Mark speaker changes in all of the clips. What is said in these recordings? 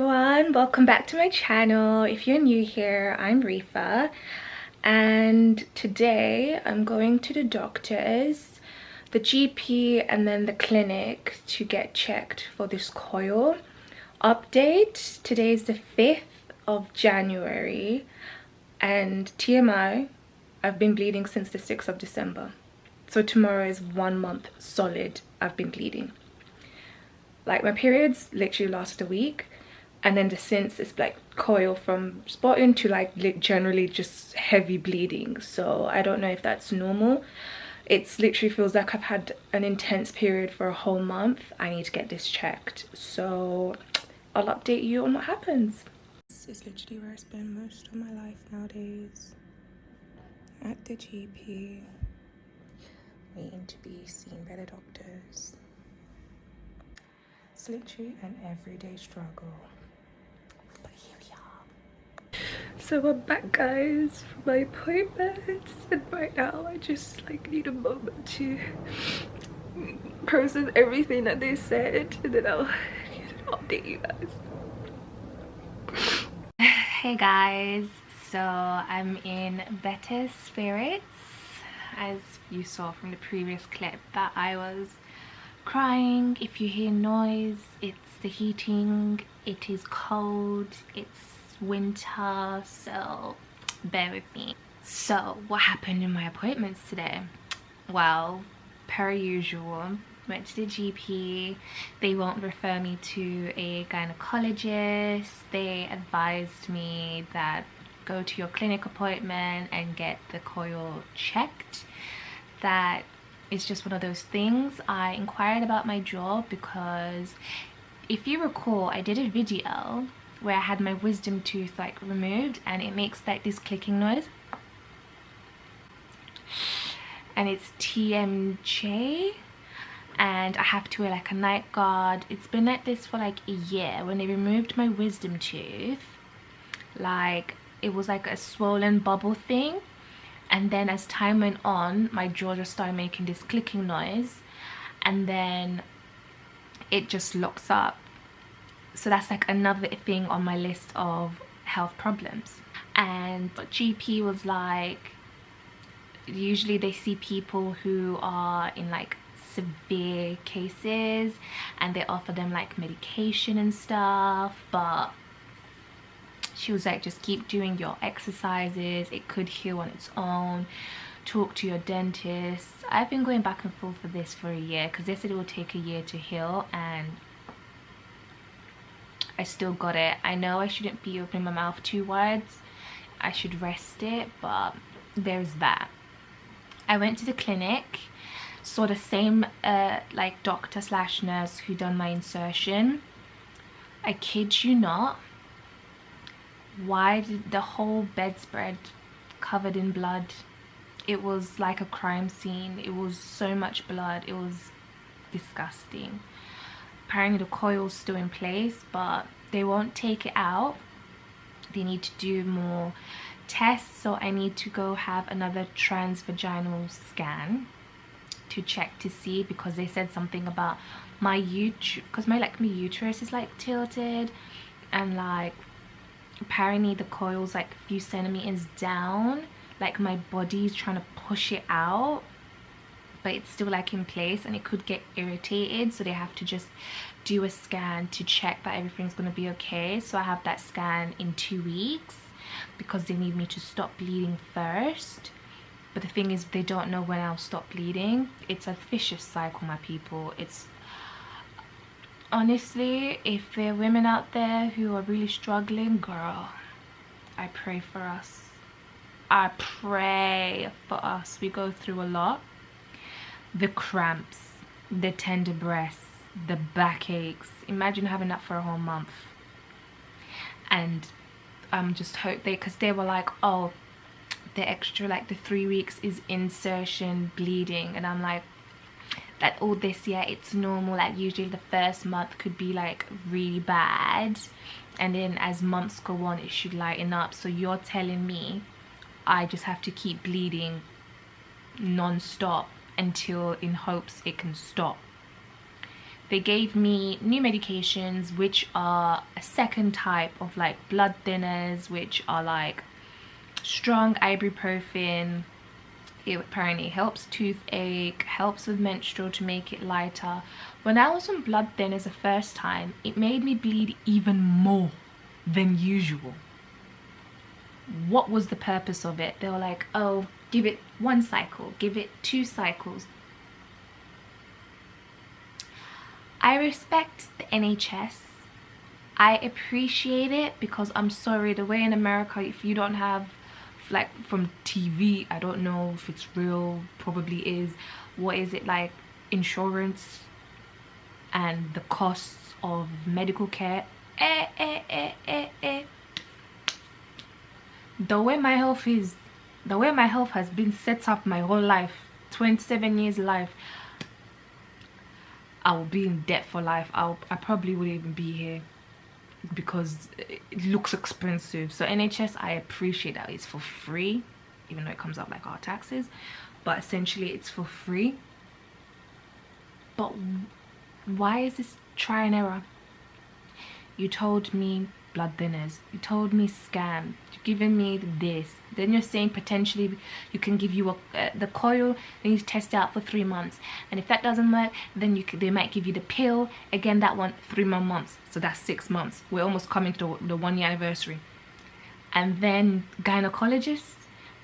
Speaker 1: everyone, welcome back to my channel. If you're new here, I'm Riffa, and today I'm going to the doctors, the GP and then the clinic to get checked for this coil. Update, today is the 5th of January and TMI, I've been bleeding since the 6th of December. So tomorrow is 1 month solid I've been bleeding. Like, my periods literally last a week, and then since it's like coil from spotting to like generally just heavy bleeding. So I don't know if that's normal. It's literally feels like I've had an intense period for a whole month. I need to get this checked, so I'll update you on what happens. This is literally where I spend most of my life nowadays, at the GP, waiting to be seen by the doctors. It's literally an everyday struggle, but here we are. So we're back, guys, from my appointments, and right now I just like need a moment to process everything that they said, and then I'll update you guys. Hey guys, so I'm in better spirits. As you saw from the previous clip that I was crying. If you hear noise, it's the heating. It is cold, it's winter, so bear with me. So what happened in my appointments today? Well, per usual, went to the GP. They won't refer me to a gynecologist. They advised me that go to your clinic appointment and get the coil checked. That it's just one of those things. I inquired about my jaw because if you recall, I did a video where I had my wisdom tooth like removed, and it makes like this clicking noise, and it's TMJ, and I have to wear like a night guard. It's been like this for like a year. When they removed my wisdom tooth, like it was like a swollen bubble thing. And then as time went on, my jaw just started making this clicking noise, and then it just locks up. So that's like another thing on my list of health problems. And GP was like, usually they see people who are in like severe cases and they offer them like medication and stuff, but she was like, just keep doing your exercises, it could heal on its own. Talk to your dentist. I've been going back and forth for this for a year because they said it will take a year to heal, and I still got it. I know I shouldn't be opening my mouth too wide, I should rest it, but there's that. I went to the clinic, saw the same like doctor slash nurse who done my insertion. I kid you not, why did the whole bedspread covered in blood? It was like a crime scene. It was so much blood, it was disgusting. Apparently the coil's still in place, but they won't take it out. They need to do more tests, so I need to go have another transvaginal scan to check to see, because they said something about my because my uterus is like tilted, and like apparently the coil's like a few centimeters down, like my body's trying to push it out, but it's still like in place and it could get irritated, so they have to just do a scan to check that everything's going to be okay. So I have that scan in 2 weeks because they need me to stop bleeding first. But the thing is, they don't know when I'll stop bleeding. It's a vicious cycle, my people. It's honestly, if there are women out there who are really struggling, girl, I pray for us. I pray for us. We go through a lot. The cramps, the tender breasts, the backaches. Imagine having that for a whole month. And just hope because they were like, oh, the extra like the 3 weeks is insertion bleeding, and I'm like, that all this year it's normal. Like usually the first month could be like really bad, and then as months go on it should lighten up. So you're telling me I just have to keep bleeding non-stop until in hopes it can stop? they gave me new medications, which are a second type of like blood thinners, which are like strong ibuprofen. It apparently helps toothache, helps with menstrual to make it lighter. When I was on blood thinners the first time, it made me bleed even more than usual. What was the purpose of it? They were like, oh, give it 1 cycle, give it 2 cycles. I respect the NHS. I appreciate it, because I'm sorry, the way in America, if you don't have, like from TV, I don't know if it's real, probably is, what is it, like insurance and the costs of medical care, the way my health is, the way my health has been set up my whole life, 27 years life, I will be in debt for life. I probably wouldn't even be here, because it looks expensive. So NHS, I appreciate that it's for free, even though it comes out like our taxes, but essentially it's for free. But why is this try and error? You told me blood thinners, you told me scam, you're giving me this, then you're saying potentially you can give you the coil, then you test it out for 3 months, and if that doesn't work, then they might give you the pill again, that one 3 more months, so that's 6 months. We're almost coming to the 1 year anniversary. And then gynecologists,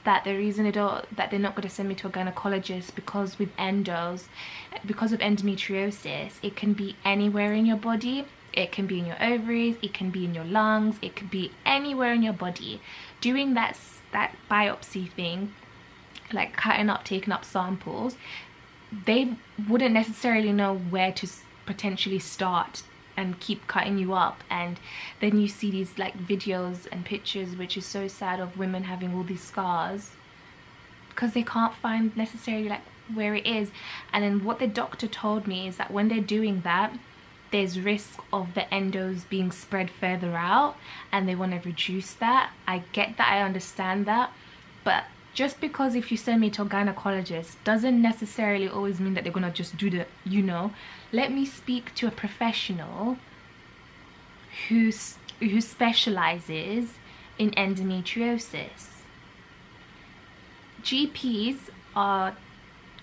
Speaker 1: that the reason that they're not going to send me to a gynecologist, because with endos, because of endometriosis, it can be anywhere in your body. It can be in your ovaries, it can be in your lungs, it could be anywhere in your body. Doing that biopsy thing, like cutting up, taking up samples, they wouldn't necessarily know where to potentially start and keep cutting you up. And then you see these like videos and pictures, which is so sad, of women having all these scars because they can't find necessarily like where it is. And then what the doctor told me is that when they're doing that, there's risk of the endos being spread further out, and they want to reduce that. I get that, I understand that, but just because if you send me to a gynecologist doesn't necessarily always mean that they're gonna just do the, you know. Let me speak to a professional who specializes in endometriosis. GPs are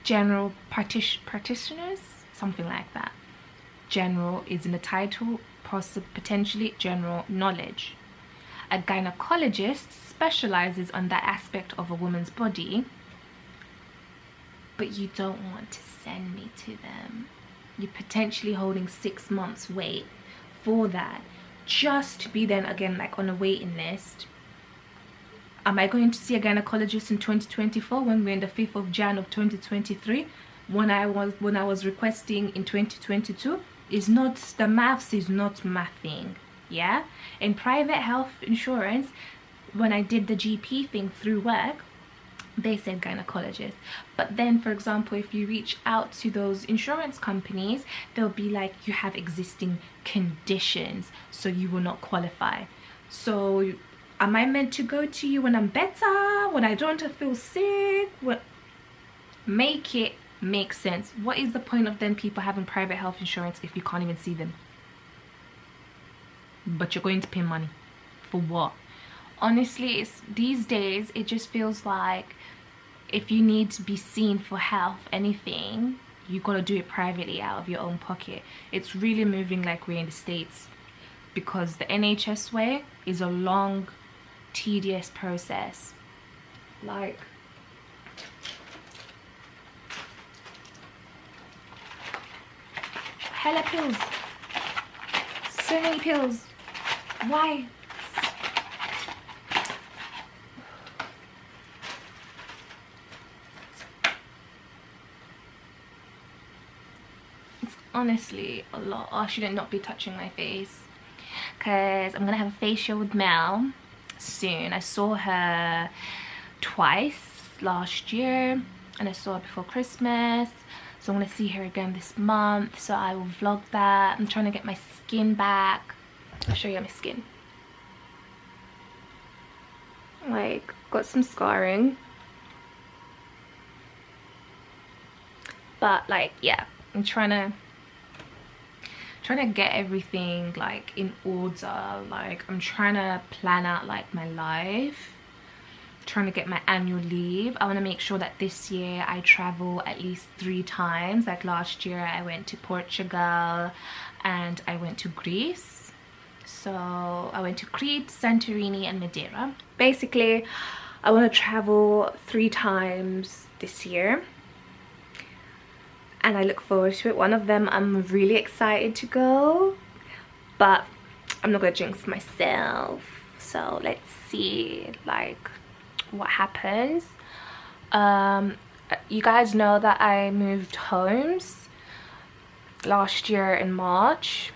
Speaker 1: general practitioners, something like that. General is in the title, potentially general knowledge. A gynecologist specializes on that aspect of a woman's body, but you don't want to send me to them. You're potentially holding 6 months wait for that, just to be then again like on a waiting list. Am I going to see a gynecologist in 2024 when we're in the 5th of Jan of 2023? When I was requesting in 2022? Is not, the maths is not mathing. Yeah, in private health insurance, when I did the GP thing through work, they said gynecologist. But then, for example, if you reach out to those insurance companies, they'll be like, you have existing conditions, so you will not qualify. So am I meant to go to you when I'm better, when I don't feel sick? What? Make it make sense. What is the point of then people having private health insurance if you can't even see them? But you're going to pay money for what? Honestly, these days it just feels like if you need to be seen for health, anything, you gotta do it privately out of your own pocket. It's really moving like we're in the States, because the NHS way is a long, tedious process. Like, hella pills, so many pills. Why? It's honestly a lot. I shouldn't not be touching my face, because I'm gonna have a facial with Mel soon. I saw her twice last year, and I saw her before Christmas. So I'm gonna see her again this month, so I will vlog that. I'm trying to get my skin back. I'll show you my skin. Like, got some scarring, but like, yeah, I'm trying to trying to get everything like in order. Like I'm trying to plan out like my life, trying to get my annual leave. I want to make sure that this year I travel at least 3 times. Like last year I went to Portugal and I went to Greece. So I went to Crete, Santorini and Madeira. Basically I want to travel 3 times this year and I look forward to it. One of them I'm really excited to go, but I'm not gonna jinx myself, so let's see like what happens. You guys know that I moved homes last year in March,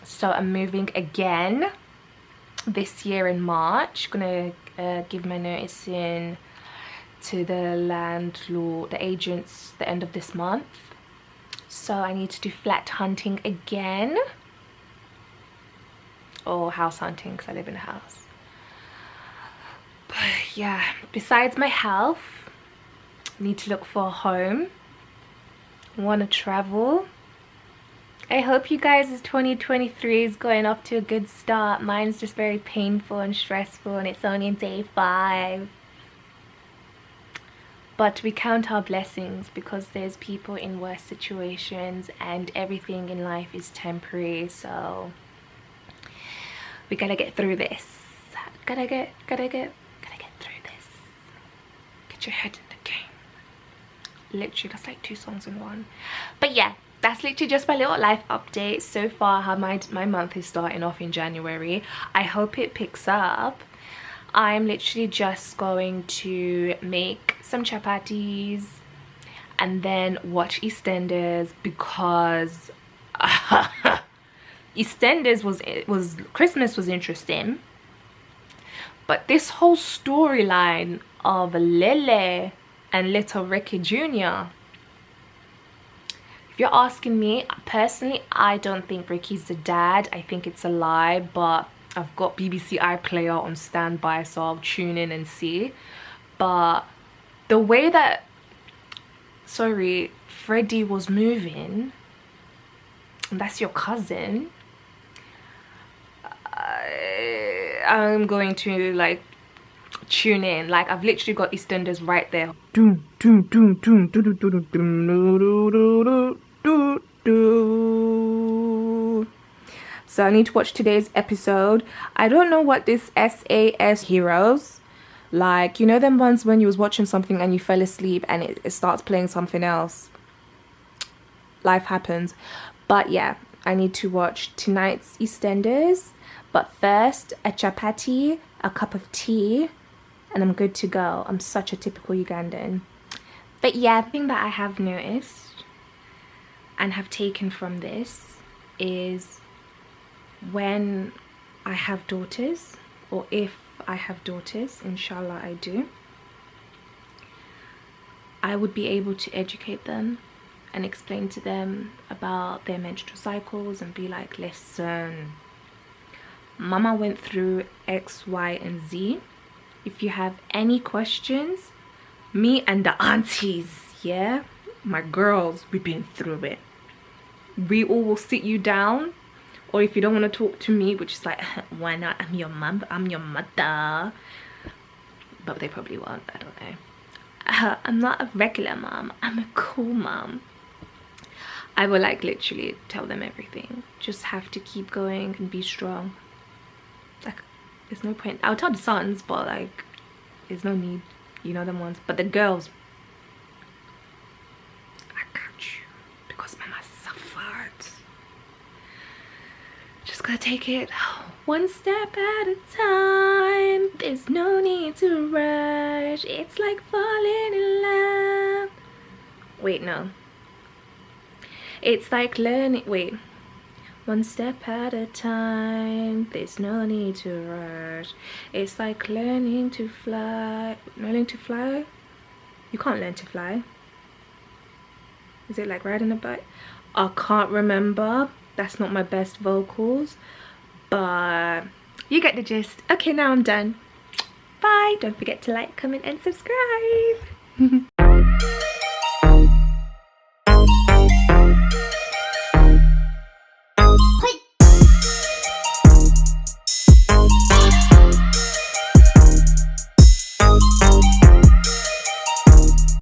Speaker 1: so I'm moving again this year in March. Gonna give my notice in to the landlord, the agents, the end of this month. So I need to do flat hunting again, or house hunting because I live in a house. But yeah, besides my health, I need to look for a home, want to travel. I hope you guys' 2023 is going off to a good start. Mine's just very painful and stressful and it's only day 5. But we count our blessings because there's people in worse situations and everything in life is temporary. So we gotta get through this. Gotta get through this. Get your head in the game. Literally, that's like 2 songs in one. But yeah, that's literally just my little life update so far. How my month is starting off in January. I hope it picks up. I'm literally just going to make some chapatis and then watch EastEnders because EastEnders was Christmas was interesting, but this whole storyline of Lily and little Ricky Jr., if you're asking me personally, I don't think Ricky's the dad. I think it's a lie, but I've got BBC iPlayer on standby, so I'll tune in and see. But the way that Freddie was moving, and that's your cousin, I'm going to like tune in. Like I've literally got EastEnders right there. So I need to watch today's episode. I don't know what this SAS heroes, like, you know them ones when you was watching something and you fell asleep and it starts playing something else. Life happens. But yeah, I need to watch tonight's EastEnders. But first, a chapati, a cup of tea, and I'm good to go. I'm such a typical Ugandan. But yeah, the thing that I have noticed and have taken from this is when I have daughters, or if I have daughters, inshallah I do, I would be able to educate them and explain to them about their menstrual cycles and be like, listen, mama went through X, Y and Z. If you have any questions, me and the aunties, yeah, my girls, we've been through it. We all will sit you down. Or if you don't want to talk to me, which is like, why not? I'm your mom, I'm your mother. But they probably won't, I don't know. I'm not a regular mom, I'm a cool mom. I will like literally tell them everything. Just have to keep going and be strong. Like, there's no point. I'll tell the sons, but like, there's no need. You know them ones. But the girls, I got you. Because mama suffered. Just gotta take it one step at a time. There's no need to rush. It's like falling in love. Wait, no. It's like learning. Wait. One step at a time. There's no need to rush. It's like learning to fly. Learning to fly? You can't learn to fly. Is it like riding a bike? I can't remember. That's not my best vocals, but you get the gist. Okay, now I'm done. Bye. Don't forget to like, comment and subscribe.